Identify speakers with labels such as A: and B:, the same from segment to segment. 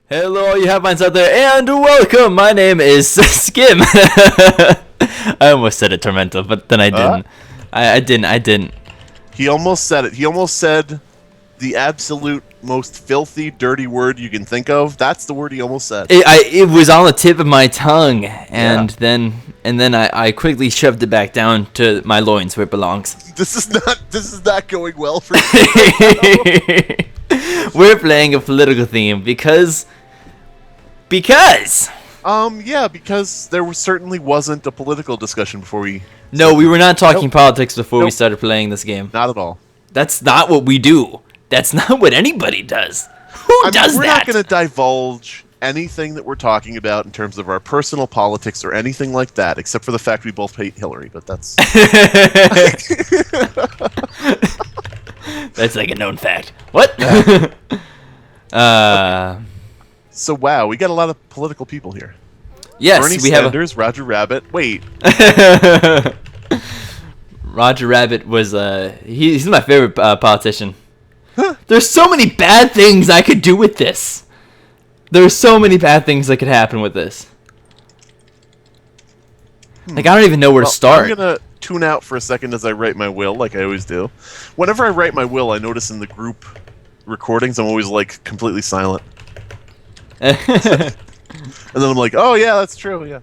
A: Hello, all you have minds out there, and welcome. My name is Skim. I almost said it, Tormental, but then I didn't. I didn't.
B: He almost said it. He almost said the absolute most filthy, dirty word you can think of. That's the word he almost said.
A: It was on the tip of my tongue, and then I quickly shoved it back down to my loins where it belongs.
B: This is not going well for you.
A: We're playing a political theme because
B: there certainly wasn't a political discussion before we.
A: No, we were not talking politics before we started playing this game.
B: Not at all.
A: That's not what we do. That's not what anybody does. Who does that?
B: We're not going to divulge anything that we're talking about in terms of our personal politics or anything like that, except for the fact we both hate Hillary. But that's
A: that's like a known fact. What?
B: So wow, we got a lot of political people here.
A: Yes,
B: Bernie
A: we
B: Sanders, Roger Rabbit. Wait.
A: Roger Rabbit was he's my favorite politician.
B: Huh.
A: There's so many bad things I could do with this. There's so many bad things that could happen with this. Like, I don't even know where to start.
B: I'm gonna tune out for a second as I write my will, like I always do. Whenever I write my will, I notice in the group recordings I'm always like completely silent. And then I'm like, oh yeah, that's true, yeah.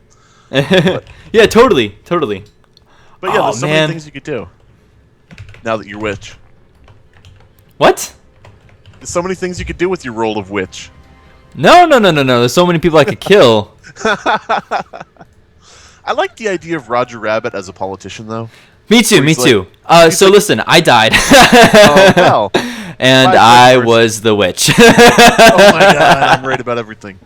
A: Yeah, totally.
B: But yeah, there's so
A: man.
B: many things you could do. Now that you're witch.
A: What?
B: There's so many things you could do with your role of witch.
A: No. There's so many people I could kill.
B: I like the idea of Roger Rabbit as a politician, though.
A: Me too. So listen, I died.
B: Oh, well.
A: And I was the witch.
B: Oh my god, I'm right about everything.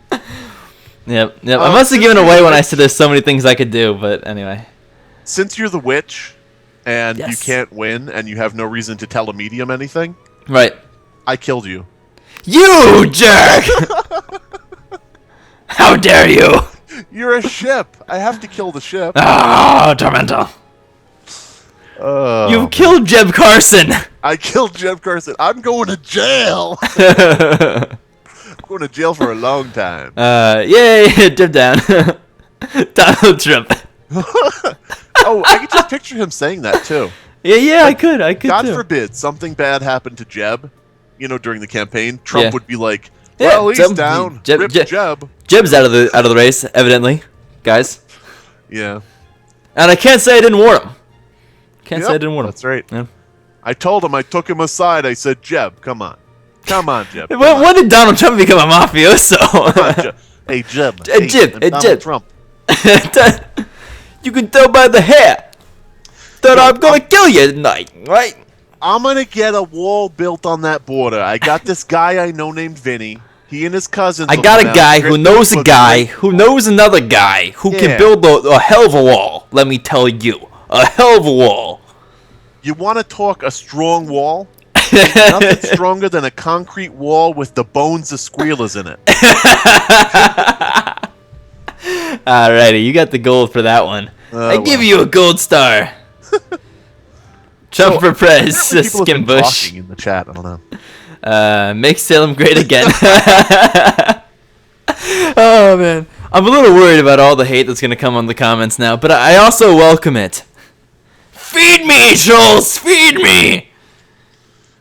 A: Yep. I must have given away when I said there's so many things I could do, but anyway.
B: Since you're the witch, and
A: Yes.
B: you can't win, and you have no reason to tell a medium anything,
A: Right.
B: I killed you.
A: You jerk! How dare you!
B: You're a ship. I have to kill the ship.
A: Oh, Tormental. You killed Jeb Carson!
B: I killed Jeb Carson. I'm going to jail. I'm going to jail for a long time.
A: Yay, Jeb down. Donald Trump.
B: Oh, I could just picture him saying that too.
A: Yeah, I could
B: God
A: too.
B: forbid something bad happened to Jeb, during the campaign. Trump
A: Yeah.
B: would be like,
A: Yeah,
B: well, he's down. Rip Jeb.
A: Jeb's out of the race, evidently, guys.
B: Yeah.
A: And I can't say I didn't warn him. Can't say I didn't warn him.
B: That's right.
A: Yeah.
B: I told him, I took him aside. I said, Jeb, come on. Come on, Jeb.
A: When did Donald Trump become a mafioso?
B: Come on, Jeb. Hey, Jeb.
A: Jeb.
B: I'm Donald
A: Jeb.
B: Trump.
A: You can tell by the hair that I'm gonna kill you tonight, right?
B: I'm going to get a wall built on that border. I got this guy I know named Vinny. He and his cousins.
A: I got a guy who knows a guy who knows another guy who can build a hell of a wall. Let me tell you. A hell of a wall.
B: You want to talk a strong wall? Nothing stronger than a concrete wall with the bones of squealers in it.
A: Alrighty, you got the gold for that one. I give you a gold star. Trump for prez, Skim Bush.
B: In the chat, I don't know.
A: Make Salem great again. Oh man, I'm a little worried about all the hate that's gonna come on the comments now, but I also welcome it. Feed me, Schultz! Feed me!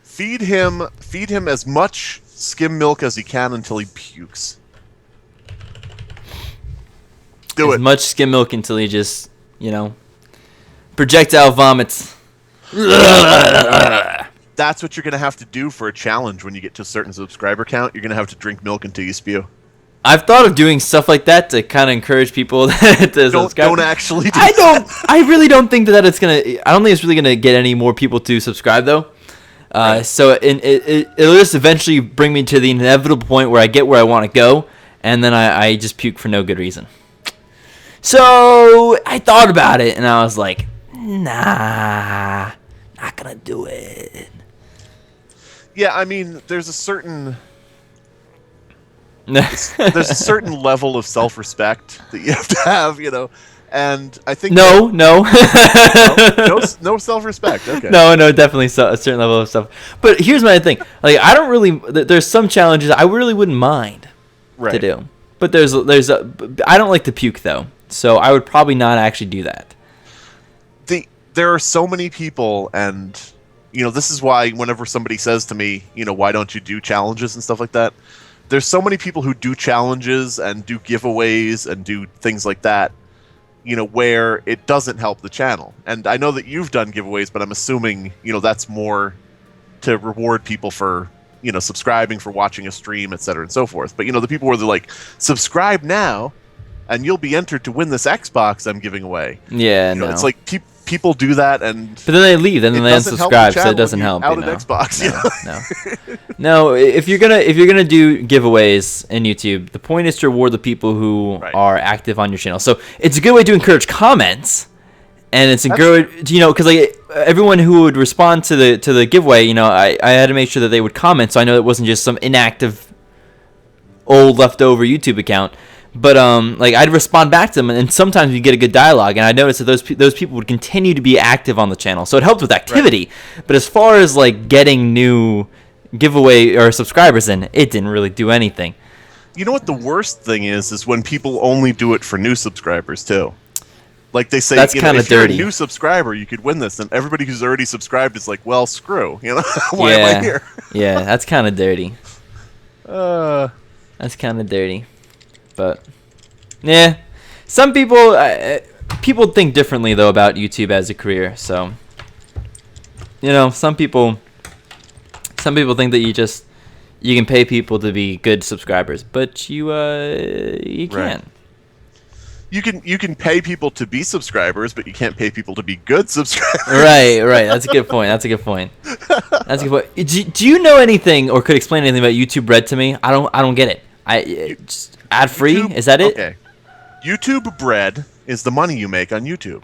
B: Feed him as much skim milk as he can until he pukes. Do
A: As
B: it.
A: much skim milk until he just, projectile vomits.
B: That's what you're going to have to do for a challenge when you get to a certain subscriber count. You're going to have to drink milk until you spew.
A: I've thought of doing stuff like that to kind of encourage people to subscribe.
B: Don't actually do
A: I really don't think that it's gonna. I don't think it's really gonna get any more people to subscribe though.
B: Right.
A: So it'll just eventually bring me to the inevitable point where I get where I want to go, and then I just puke for no good reason. So I thought about it, and I was like, nah, not gonna do it.
B: Yeah, I mean, there's a certain level of self-respect that you have to have, And I think
A: no
B: self-respect. Okay.
A: No, definitely a certain level of stuff. But here's my thing: like, I don't really. There's some challenges I really wouldn't mind to do. But I don't like to puke though, so I would probably not actually do that.
B: There are so many people, and this is why whenever somebody says to me, why don't you do challenges and stuff like that? There's so many people who do challenges and do giveaways and do things like that, where it doesn't help the channel. And I know that you've done giveaways, but I'm assuming, that's more to reward people for, subscribing, for watching a stream, etc. and so forth. But, the people where they're like, subscribe now, and you'll be entered to win this Xbox I'm giving away.
A: Yeah, no.
B: It's like people do that, and
A: but then they leave, then they unsubscribe, so it doesn't help.
B: Out of Xbox,
A: No. If you're gonna do giveaways in YouTube, the point is to reward the people who are active on your channel. So it's a good way to encourage comments, and it's a good, because like everyone who would respond to the giveaway, I had to make sure that they would comment, so I know it wasn't just some inactive old leftover YouTube account. But I'd respond back to them, and sometimes you get a good dialogue. And I noticed that those people would continue to be active on the channel, so it helped with activity. Right. But as far as like getting new giveaway or subscribers in, it didn't really do anything.
B: You know what the worst thing is when people only do it for new subscribers too. Like they say,
A: that's kind of dirty.
B: You're a new subscriber, you could win this, and everybody who's already subscribed is like, well, screw. Why am I here?
A: Yeah, that's kind of dirty. That's kind of dirty. But yeah, some people think differently though about YouTube as a career. So some people think that you can pay people to be good subscribers, but you can't.
B: Right. You can pay people to be subscribers, but you can't pay people to be good subscribers.
A: Right. That's a good point. Do you know anything or could explain anything about YouTube Red to me? I don't get it. Just ad free? Is that it?
B: Okay. YouTube Bread is the money you make on YouTube.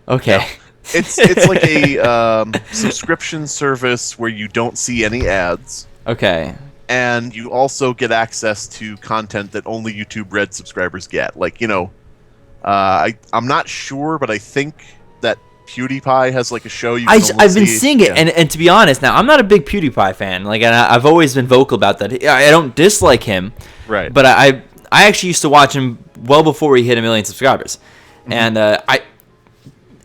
A: Okay.
B: Yeah. It's like a subscription service where you don't see any ads.
A: Okay.
B: And you also get access to content that only YouTube Red subscribers get. Like, I'm not sure, but I think that PewDiePie has like a show you can
A: I've been seeing it, and to be honest, now I'm not a big PewDiePie fan. Like, I've always been vocal about that. I don't dislike him,
B: right?
A: But I actually used to watch him well before he hit 1 million subscribers, and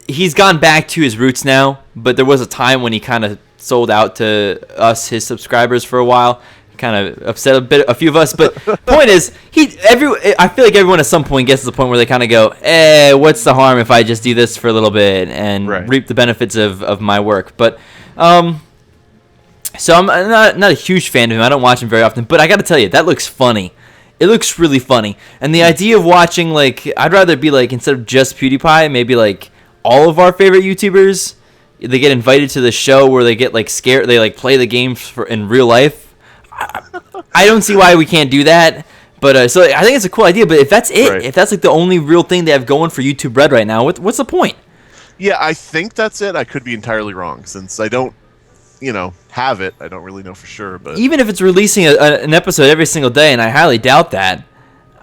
A: he's gone back to his roots now. But there was a time when he kind of sold out to us, his subscribers, for a while. Kind of upset a few of us, but point is, I feel like everyone at some point gets to the point where they kind of go, what's the harm if I just do this for a little bit and reap the benefits of my work? But so I'm not a huge fan of him. I don't watch him very often, but I got to tell you, that looks funny. It looks really funny, and the idea of watching, like, I'd rather be like, instead of just PewDiePie, maybe like all of our favorite YouTubers, they get invited to the show where they get like scared, they like play the game in real life. I don't see why we can't do that, but so I think it's a cool idea. But if that's it, if that's like the only real thing they have going for YouTube Red right now, what's the point?
B: Yeah, I think that's it. I could be entirely wrong since I don't, have it. I don't really know for sure. But
A: even if it's releasing an episode every single day, and I highly doubt that,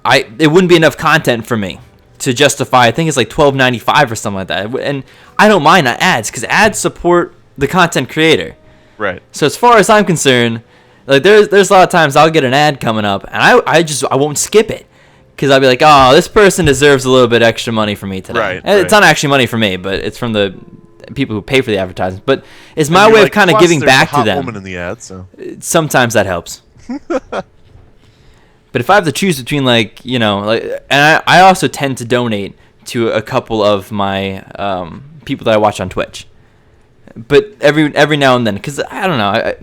A: it wouldn't be enough content for me to justify. I think it's like $12.95 or something like that, and I don't mind ads because ads support the content creator.
B: Right.
A: So as far as I'm concerned. Like there's a lot of times I'll get an ad coming up and I won't skip it because I'll be like, oh, this person deserves a little bit extra money from me today.
B: Right,
A: and it's not actually money from me, but it's from the people who pay for the advertisements. But it's my way of kind of giving back to them.
B: Woman in the ad, so
A: sometimes that helps. But if I have to choose between and I also tend to donate to a couple of my people that I watch on Twitch. But every now and then, because I don't know.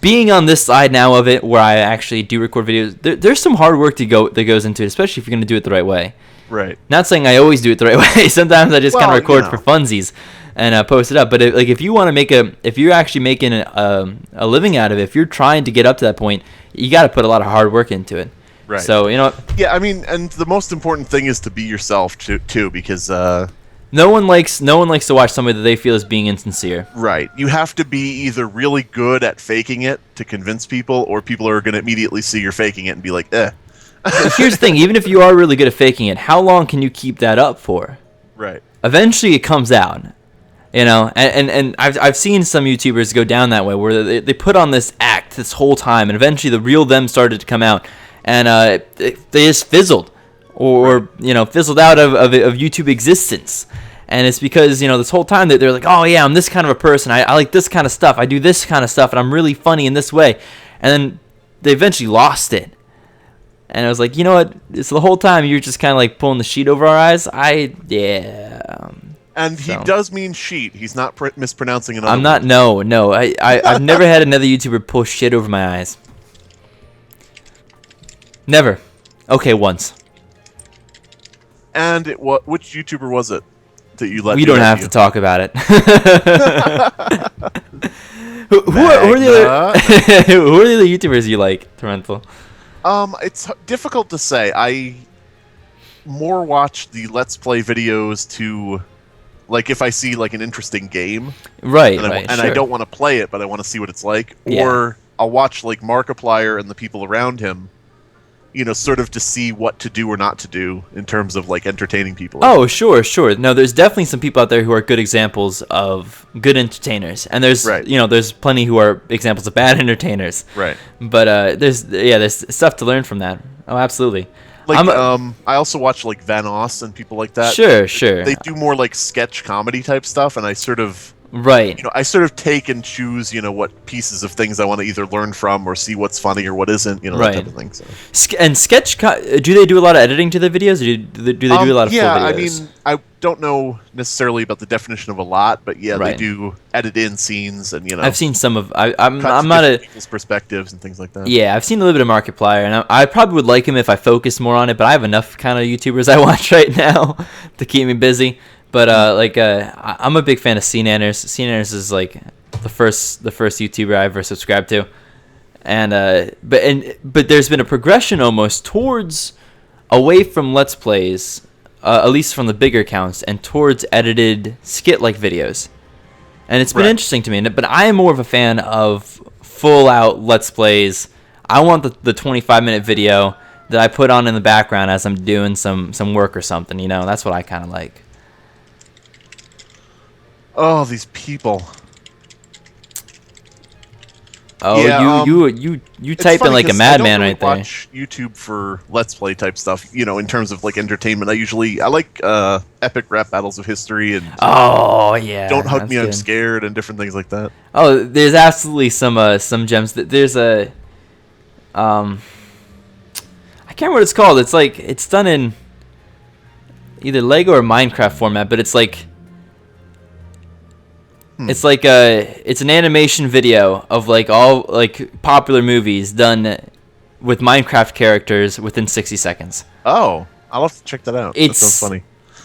A: Being on this side now of it, where I actually do record videos, there's some hard work that goes into it, especially if you're going to do it the right way.
B: Right.
A: Not saying I always do it the right way. Sometimes I just kind of record for funsies and post it up. But if you want to if you're actually making a living out of it, if you're trying to get up to that point, you got to put a lot of hard work into it.
B: Right.
A: So
B: Yeah, I mean, and the most important thing is to be yourself too, because.
A: No one likes to watch somebody that they feel is being insincere.
B: Right. You have to be either really good at faking it to convince people, or people are going to immediately see you're faking it and be like, eh.
A: Here's the thing. Even if you are really good at faking it, how long can you keep that up for?
B: Right.
A: Eventually it comes out. And I've seen some YouTubers go down that way where they put on this act this whole time, and eventually the real them started to come out. and they just fizzled, or fizzled out of YouTube existence. And it's because, this whole time that they're like, oh yeah, I'm this kind of a person. I like this kind of stuff. I do this kind of stuff, and I'm really funny in this way. And then they eventually lost it. And I was like, you know what? It's the whole time you're just kind of like pulling the sheet over our eyes.
B: And he does mean sheet. He's not mispronouncing another.
A: I'm not.
B: Word.
A: No. I've never had another YouTuber pull shit over my eyes. Never. Okay, once.
B: And which YouTuber was it that you let?
A: We don't have to talk about it. who are the other who are the other YouTubers you like, Tormental?
B: It's difficult to say. I more watch the Let's Play videos to, like, if I see like an interesting game,
A: right?
B: And I don't want to play it, but I want to see what it's like, or I'll watch like Markiplier and the people around him, sort of to see what to do or not to do in terms of like entertaining people.
A: Oh, sure. No, there's definitely some people out there who are good examples of good entertainers, and there's there's plenty who are examples of bad entertainers.
B: Right.
A: But there's stuff to learn from that. Oh, absolutely.
B: Like I also watch like Van Oss and people like that.
A: Sure.
B: They do more like sketch comedy type stuff, and I sort of I sort of take and choose, what pieces of things I want to either learn from or see what's funny or what isn't, that type of thing. So.
A: And do they do a lot of editing to the videos, or do they do a lot of full videos?
B: Yeah, I mean, I don't know necessarily about the definition of a lot, but they do edit in scenes, and
A: I've seen some of. I'm not a
B: people's perspectives and things like that.
A: Yeah, I've seen a little bit of Markiplier, and I probably would like him if I focused more on it. But I have enough kind of YouTubers I watch right now to keep me busy. But I'm a big fan of CNanners. CNanners is like the first YouTuber I ever subscribed to, and but there's been a progression almost towards away from Let's Plays, at least from the bigger accounts, and towards edited skit-like videos, and it's been interesting to me. But I am more of a fan of full-out Let's Plays. I want the 25-minute video that I put on in the background as I'm doing some work or something. That's what I kind of like.
B: Oh, these people.
A: Oh, yeah, you type in like a madman right there. I
B: watch YouTube for Let's Play type stuff, in terms of like entertainment. I like epic rap battles of history and Don't Hug Me, I'm Scared, and different things like that.
A: Oh, there's absolutely some gems. There's a I can't remember what it's called. It's like it's done in either Lego or Minecraft format, but it's like it's like it's an animation video of like all like popular movies done with Minecraft characters within 60 seconds.
B: Oh, I'll have to check that out. That sounds funny.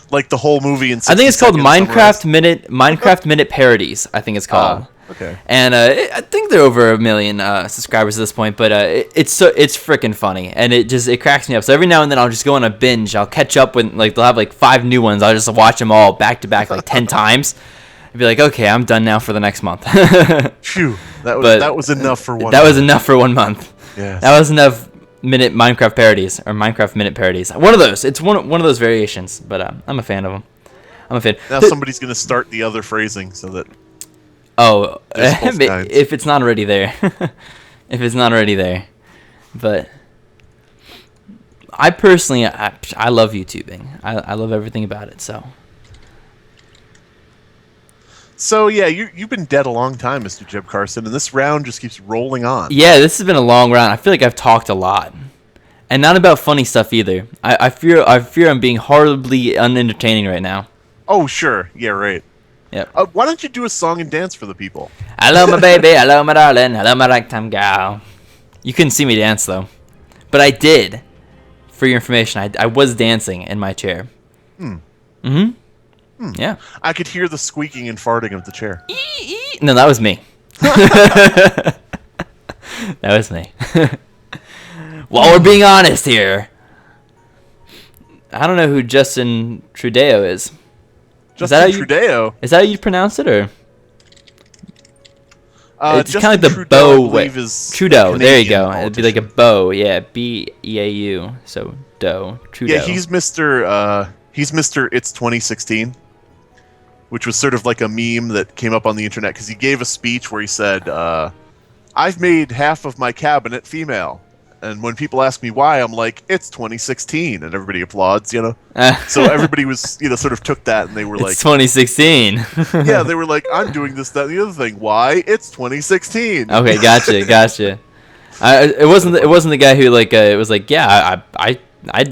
B: Like the whole movie in 60
A: I think it's called
B: Minecraft
A: Minute Parodies, I think it's called.
B: Okay.
A: And I think they're over 1 million subscribers at this point, but it's freaking funny, and it cracks me up. So every now and then I'll just go on a binge. I'll catch up when like they'll have like 5 new ones. I'll just watch them all back to back like 10 times. I'd be like, okay, I'm done now for the next month.
B: Phew, that was enough for 1 month.
A: That was enough for 1 month.
B: Yeah.
A: That was enough Minecraft parodies or Minecraft Minute parodies. One of those. It's one of those variations, but I'm a fan of them. I'm a fan.
B: Now somebody's gonna start the other phrasing so that.
A: Oh, if it's not already there. If it's not already there. But I personally, I love YouTubing. I love everything about it, so.
B: So, yeah, you've been dead a long time, Mr. Jeb Carson, and this round just keeps rolling on.
A: Yeah, this has been a long round. I feel like I've talked a lot. And not about funny stuff either. I fear I'm being horribly unentertaining right now.
B: Oh, sure. Yeah, right.
A: Yep.
B: Why don't you do a song and dance for the people?
A: Hello, my baby. Hello, my darling. Hello, my ragtime gal. You couldn't see me dance, though. But I did. For your information, I was dancing in my chair. Mm-hmm. Yeah.
B: I could hear the squeaking and farting of the chair.
A: No, that was me. That was me. Well, we're being honest here. I don't know who Justin Trudeau is.
B: Trudeau?
A: Is that how you pronounce it, or? It's kind of like the
B: Trudeau,
A: bow way. Trudeau, there you go. It'd be like a bow, yeah. B-E-A-U. So, dough. Trudeau.
B: Yeah, he's Mr. It's 2016. Which was sort of like a meme that came up on the internet because he gave a speech where he said, I've made half of my cabinet female. And when people ask me why, I'm like, it's 2016, and everybody applauds, you know. So everybody was, you know, sort of took that, and they were like,
A: it's 2016.
B: Yeah, they were like, I'm doing this, that, and the other thing. Why? It's 2016.
A: Okay, gotcha. It wasn't the guy who like it was like, yeah, I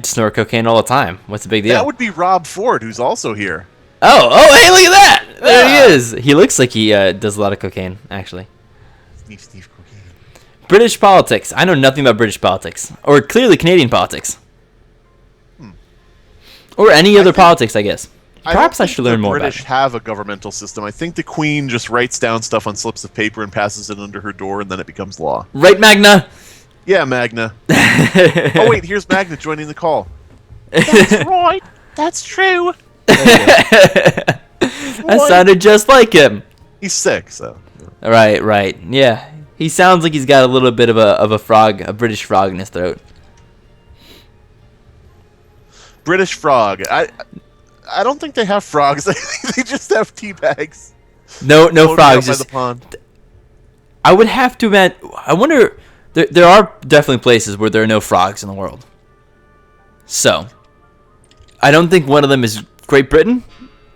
A: snort cocaine all the time. What's the big deal?
B: That would be Rob Ford, who's also here.
A: Oh, hey, look at that! There he is. He looks like he does a lot of cocaine, actually.
B: Sniff cocaine.
A: British politics. I know nothing about British politics, or clearly Canadian politics, or any other politics, I guess. Perhaps I should learn more about it.
B: The British have a governmental system. I think the Queen just writes down stuff on slips of paper and passes it under her door, and then it becomes law.
A: Right, Magna?
B: Yeah, Magna. Oh, wait, here's Magna joining the call.
C: That's right. That's true.
A: That sounded just like him.
B: He's sick, so.
A: Right. Yeah. He sounds like he's got a little bit of a frog, a British frog in his throat.
B: British frog. I don't think they have frogs. They just have tea bags.
A: No frogs.
B: By the pond.
A: I would have to admit. I wonder. There are definitely places where there are no frogs in the world. So, I don't think one of them is Great Britain,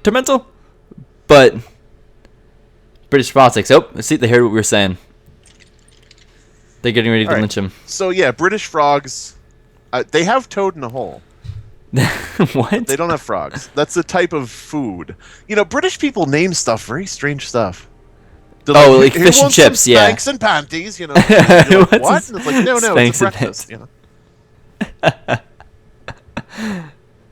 A: Tormental, but British politics. Oh, see, they heard what we were saying. They're getting ready to lynch him.
B: So yeah, British frogs. They have toad in a hole.
A: What?
B: They don't have frogs. That's a type of food. You know, British people name stuff very strange stuff. They're
A: like fish and chips, yeah.
B: Spanks and panties, you know. You're like, what? And it's like, no, it's a breakfast. You know?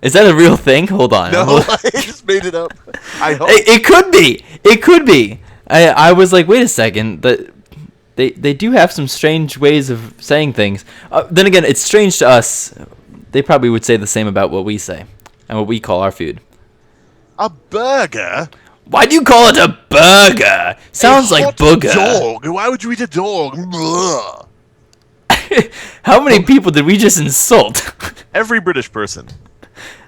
A: Is that a real thing? Hold on.
B: No, I just made it up. I hope.
A: It could be. It could be. I was like, wait a second. They do have some strange ways of saying things. Then again, it's strange to us. They probably would say the same about what we say and what we call our food.
B: A burger?
A: Why do you call it a burger? Sounds like booger.
B: Dog. Why would you eat a dog?
A: How many people did we just insult?
B: Every British person.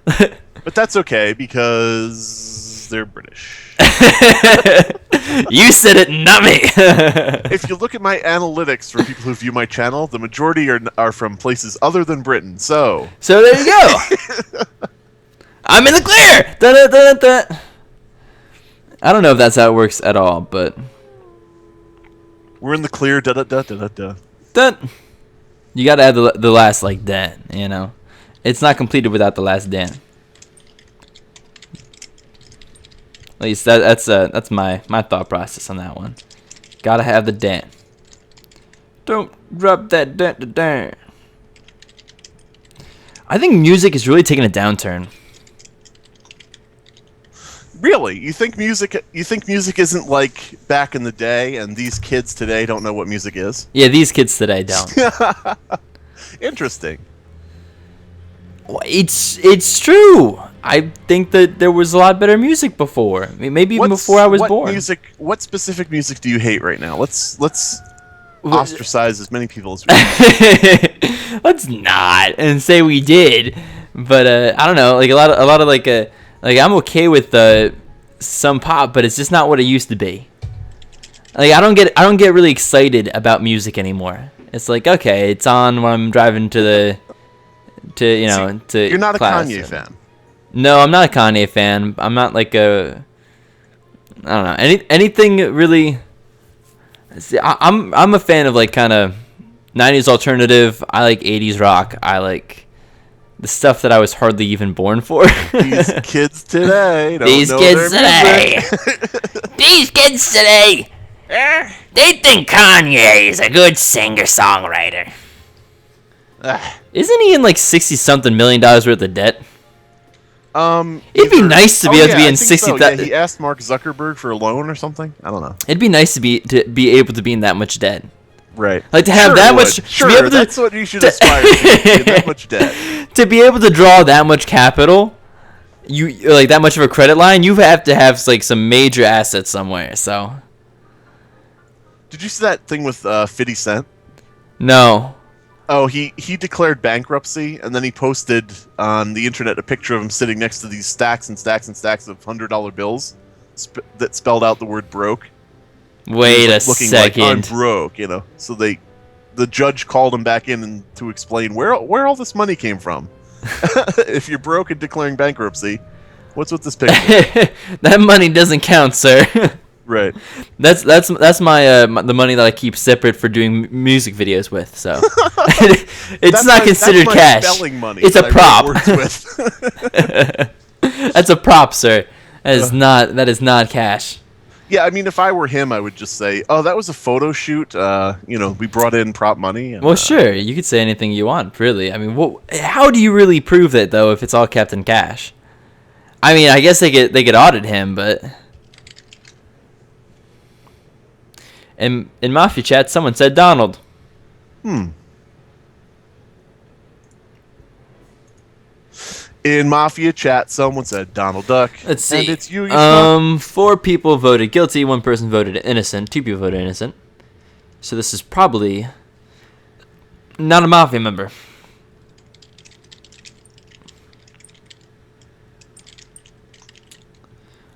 B: But that's okay because they're British.
A: You said it, not me.
B: If you look at my analytics for people who view my channel, the majority are from places other than Britain. So
A: there you go. I'm in the clear. Da-da-da-da. I don't know if that's how it works at all, but
B: we're in the clear. Da da da da da.
A: Dun. You gotta add the last like that. You know, it's not completed without the last dan. At least that's my thought process on that one. Gotta have the dan. Don't drop that dan. I think music is really taking a downturn.
B: Really? You think music isn't like back in the day, and these kids today don't know what music is?
A: Yeah, these kids today don't.
B: Interesting.
A: It's true. I think that there was a lot better music before. I mean, maybe even before I was born.
B: What specific music do you hate right now? Let's ostracize as many people as we can.
A: Let's not and say we did, but I don't know. Like a lot of like I'm okay with some pop, but it's just not what it used to be. Like I don't get really excited about music anymore. It's like, okay, it's on when I'm driving to
B: you're not
A: class.
B: A Kanye fan.
A: No, I'm not a Kanye fan. I'm not like I don't know, anything really. See, I'm a fan of like kind of 90s alternative. I like 80s rock. I like the stuff that I was hardly even born for.
B: These kids today.
A: These kids today. They think Kanye is a good singer-songwriter. Isn't he in like $60-something million worth of debt? It'd be nice to be able to be in 60.
B: Yeah, he asked Mark Zuckerberg for a loan or something. I don't know.
A: It'd be nice to be able to be in that much debt.
B: Right.
A: Like to have that much.
B: Sure,
A: to be able to,
B: that's what you should aspire to. That much debt.
A: To be able to draw that much capital, you like that much of a credit line. You have to have like some major assets somewhere. So.
B: Did you see that thing with 50 Cent?
A: No.
B: Oh, he declared bankruptcy, and then he posted on the internet a picture of him sitting next to these stacks and stacks and stacks of $100 bills that spelled out the word broke.
A: Wait a
B: looking
A: second.
B: like, I'm broke, you know. So they the judge called him back in to explain where all this money came from. If you're broke and declaring bankruptcy, what's with this picture?
A: That money doesn't count, sir.
B: Right.
A: That's my the money that I keep separate for doing music videos with. So it's not considered cash.
B: Money
A: it's a prop.
B: With.
A: That's a prop, sir. That is not cash.
B: Yeah, I mean, if I were him, I would just say, "Oh, that was a photo shoot. We brought in prop money." And,
A: well, sure, you could say anything you want, really. I mean, how do you really prove that though if it's all kept in cash? I mean, I guess they could audit him, but. In Mafia chat, someone said Donald.
B: In Mafia chat, someone said Donald Duck.
A: Let's see.
B: And it's you.
A: 4 people voted guilty. 1 person voted innocent. 2 people voted innocent. So this is probably not a Mafia member.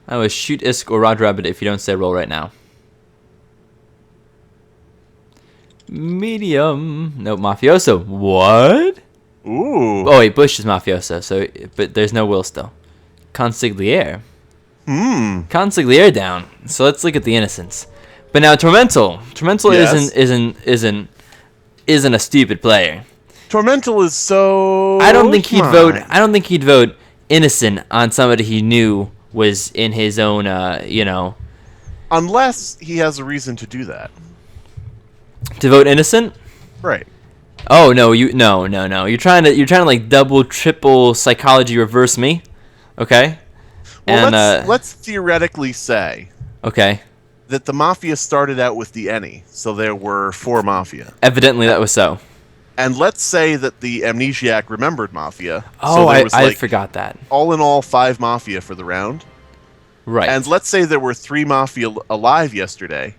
A: I would shoot Isk or Rod Rabbit if you don't say roll right now. Medium. No, Mafioso. What?
B: Ooh.
A: Oh wait, Bush is Mafioso. But there's no Will still. Consigliere. Consigliere down. So let's look at the innocents. But now Tormental. Tormental
B: Yes.
A: isn't a stupid player.
B: Tormental is so.
A: I don't think he'd
B: smart.
A: vote. I don't think he'd vote innocent on somebody he knew was in his own.
B: Unless he has a reason to do that.
A: To vote innocent.
B: Right.
A: Oh no, no. You're trying to like double, triple psychology reverse me, okay?
B: Well,
A: And
B: let's theoretically say
A: okay.
B: that the Mafia started out with the Any, so there were 4 Mafia.
A: Evidently, that was so.
B: And let's say that the Amnesiac remembered Mafia.
A: Oh,
B: so there was
A: I forgot that.
B: All in all, 5 Mafia for the round.
A: Right.
B: And let's say there were 3 Mafia alive yesterday.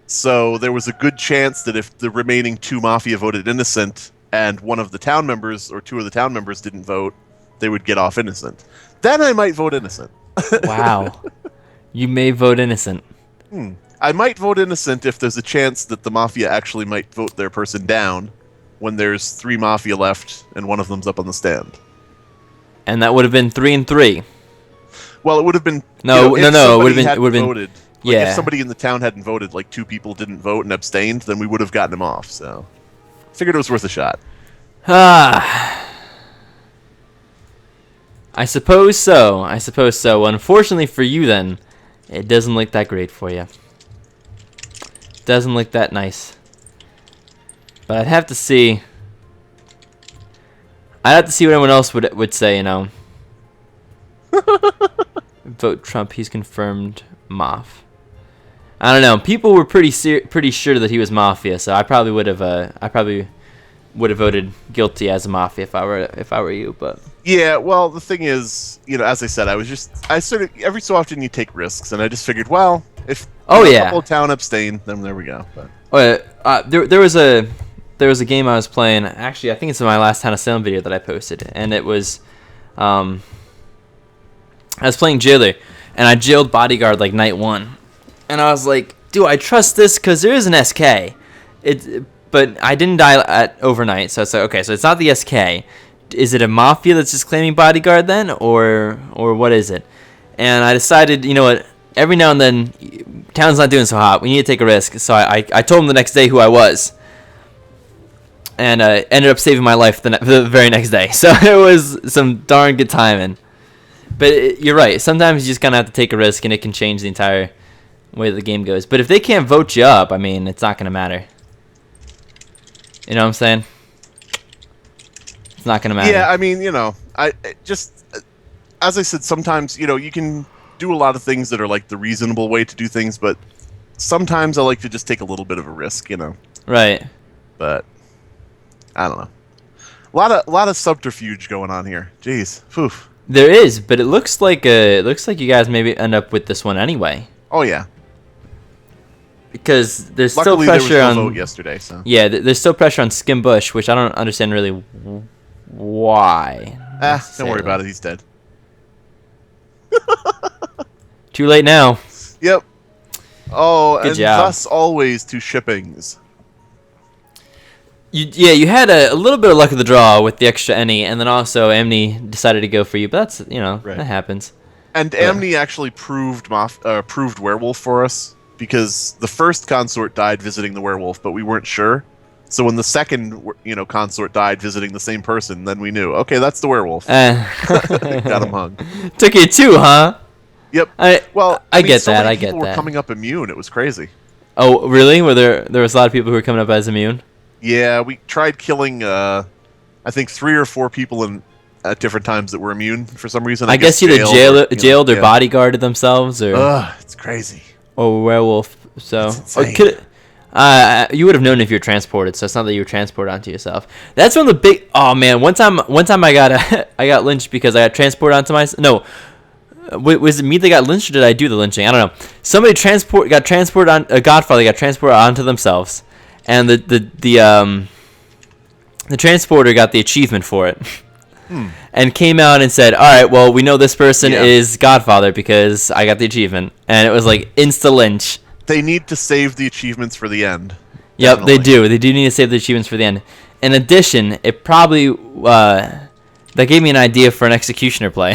B: So there was a good chance that if the remaining 2 Mafia voted innocent and one of the town members or 2 of the town members didn't vote, they would get off innocent. Then I might vote innocent.
A: Wow. You may vote innocent.
B: I might vote innocent if there's a chance that the Mafia actually might vote their person down when there's 3 Mafia left and one of them's up on the stand.
A: And that would have been 3 and 3.
B: Well, it would have been
A: No. It would have been.
B: voted.
A: Yeah.
B: If somebody in the town hadn't voted, like 2 people didn't vote and abstained, then we would have gotten him off. So, figured it was worth a shot.
A: I suppose so. Unfortunately for you, then, it doesn't look that great for you. Doesn't look that nice. But I'd have to see. What anyone else would say. Vote Trump. He's confirmed Moff. I don't know. People were pretty sure that he was Mafia, so I probably would have voted guilty as a Mafia if I were you. But
B: yeah, well, the thing is, as I said, I sort of every so often you take risks, and I just figured, well, if a couple of town abstain, then there we go. But.
A: There was a game I was playing. Actually, I think it's in my last Town of Salem video that I posted, and it was, I was playing Jailer, and I jailed Bodyguard like night 1. And I was like, do I trust this? Because there is an SK. But I didn't die at overnight. So it's like, okay, so it's not the SK. Is it a Mafia that's just claiming Bodyguard then? Or what is it? And I decided, you know what? Every now and then, town's not doing so hot. We need to take a risk. So I told him the next day who I was. And ended up saving my life the very next day. So it was some darn good timing. But you're right. Sometimes you just kind of have to take a risk, and it can change the entire way the game goes. But if they can't vote you up, I mean, it's not going to matter. You know what I'm saying? It's not going to matter.
B: Yeah, I mean, I just, as I said, sometimes, you can do a lot of things that are like the reasonable way to do things, but sometimes I like to just take a little bit of a risk,
A: Right.
B: But I don't know. A lot of subterfuge going on here. Jeez. Phew.
A: There is, but it looks like you guys maybe end up with this one anyway.
B: Oh yeah.
A: Because there's
B: Luckily,
A: still pressure
B: there was no
A: on
B: vote yesterday, so.
A: Yeah, there's still pressure on Skim Bush, which I don't understand really why.
B: Don't worry about it. He's dead.
A: Too late now.
B: Yep. Oh,
A: Good
B: and
A: job.
B: thus always to shippings.
A: You had a little bit of luck of the draw with the extra any, and then also Amni decided to go for you. But that's that happens.
B: And Amni actually proved werewolf for us because the first consort died visiting the werewolf, but we weren't sure. So when the second consort died visiting the same person, then we knew. Okay, that's the werewolf. Got him hung.
A: Took you two, huh?
B: Yep.
A: I get
B: so
A: that.
B: many
A: I get
B: people were
A: that.
B: coming up immune. It was crazy.
A: Oh, really? Were there was a lot of people who were coming up as immune?
B: Yeah, we tried killing, I think 3 or 4 people at different times that were immune for some reason.
A: I guess either jailed or bodyguarded themselves, or
B: it's crazy.
A: Or werewolf. So you would have known if you were transported. So it's not that you were transported onto yourself. That's one of the big. Oh man, one time I got lynched because I got transported onto myself. No. Was it me that got lynched, or did I do the lynching? I don't know. Somebody got transported on a Godfather got transported onto themselves, and the transporter got the achievement for it, and came out and said, "All right, well, we know this person is Godfather because I got the achievement," and it was like insta lynch.
B: They need to save the achievements for the end.
A: Yep, definitely. They do. They do need to save the achievements for the end. In addition, it probably that gave me an idea for an executioner play.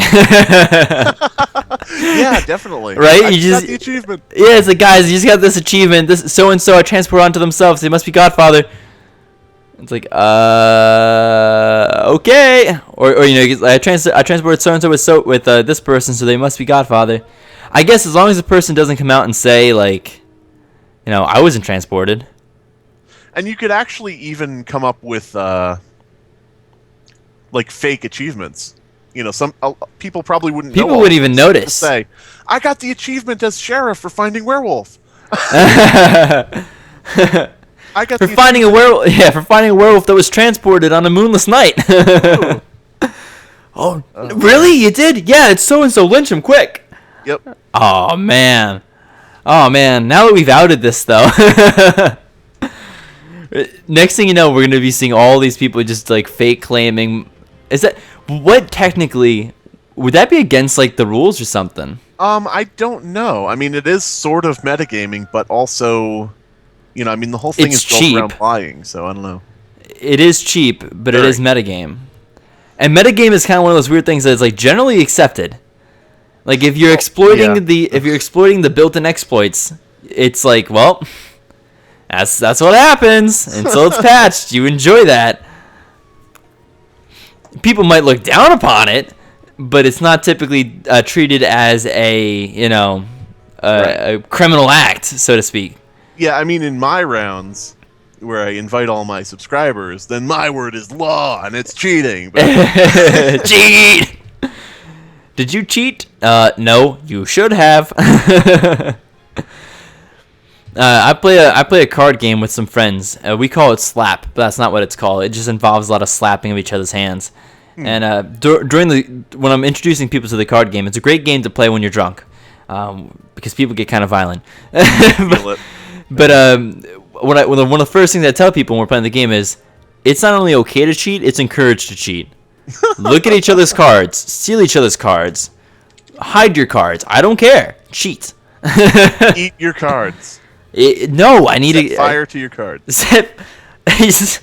B: Yeah, definitely.
A: Right?
B: I just got the achievement.
A: Yeah, it's like, guys, you just got this achievement. This so and so are transported onto themselves. They must be Godfather. It's like, okay, or I transported so and so with this person, so they must be Godfather. I guess as long as the person doesn't come out and say like, I wasn't transported.
B: And you could actually even come up with like fake achievements. Some people probably wouldn't.
A: People wouldn't even notice.
B: Say, I got the achievement as sheriff for finding werewolf. I got
A: for finding a werewolf. Yeah, for finding a werewolf that was transported on a moonless night. Oh, really? You did? Yeah, it's so and so. Lynch him quick.
B: Yep.
A: Oh man. Now that we've outed this though. Next thing you know, we're gonna be seeing all these people just like fake claiming. Is that what technically would that be against like the rules or something?
B: I don't know. I mean, it is sort of metagaming, but also, the whole thing is built around lying. So I don't know.
A: It is cheap, but it is metagame, and metagame is kind of one of those weird things that is like generally accepted. Like if you're exploiting the built-in exploits, it's like, well, that's what happens until it's patched. You enjoy that. People might look down upon it, but it's not typically treated as a criminal act, so to speak.
B: Yeah, I mean, in my rounds, where I invite all my subscribers, then my word is law, and it's cheating. But
A: cheat! Did you cheat? No, you should have. I play a card game with some friends. We call it Slap, but that's not what it's called. It just involves a lot of slapping of each other's hands. And when I'm introducing people to the card game, it's a great game to play when you're drunk, because people get kind of violent. But one of the first things I tell people when we're playing the game is, it's not only okay to cheat, it's encouraged to cheat. Look at each other's cards, steal each other's cards, hide your cards. I don't care. Cheat.
B: Eat your cards.
A: No, I need
B: to fire to your cards.
A: It's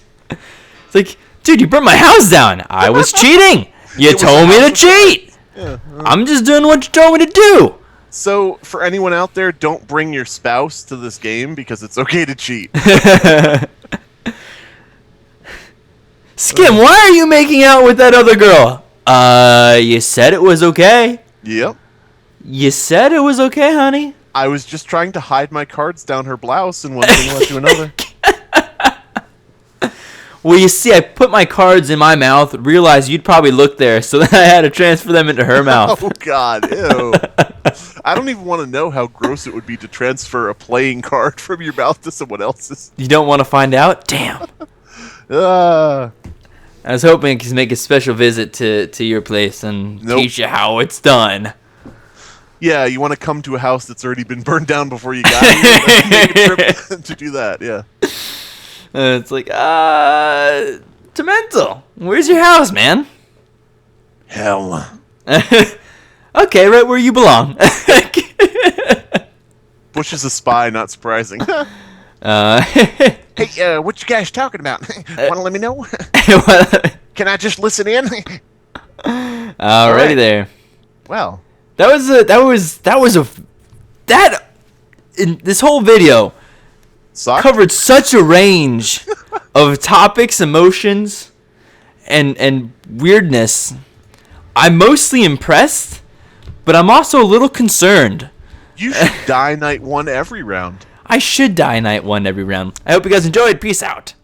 A: like, dude, you burnt my house down. I was cheating. You told me to cheat. Yeah, I'm just doing what you told me to do.
B: So, for anyone out there, don't bring your spouse to this game because it's okay to cheat.
A: Skim, why are you making out with that other girl? You said it was okay.
B: Yep.
A: You said it was okay, honey.
B: I was just trying to hide my cards down her blouse, and one thing led to another.
A: Well, you see, I put my cards in my mouth, realized you'd probably look there, so then I had to transfer them into her mouth.
B: Oh, God, ew. I don't even want to know how gross it would be to transfer a playing card from your mouth to someone else's.
A: You don't want to find out? Damn. I was hoping I could make a special visit to your place and teach you how it's done.
B: Yeah, you want to come to a house that's already been burned down before you got here? Make a trip to do that, yeah.
A: It's like, Tormental, where's your house, man?
B: Hell.
A: Okay, right where you belong.
B: Bush is a spy, not surprising.
D: Hey, what you guys talking about? Want to let me know? Can I just listen in?
A: Alrighty
D: right.
A: there.
D: Well,
A: this whole video
B: Sock?
A: covered such a range of topics, emotions, and weirdness. I'm mostly impressed, but I'm also a little concerned.
B: You should die night 1 every round.
A: I should die night 1 every round. I hope you guys enjoyed. Peace out.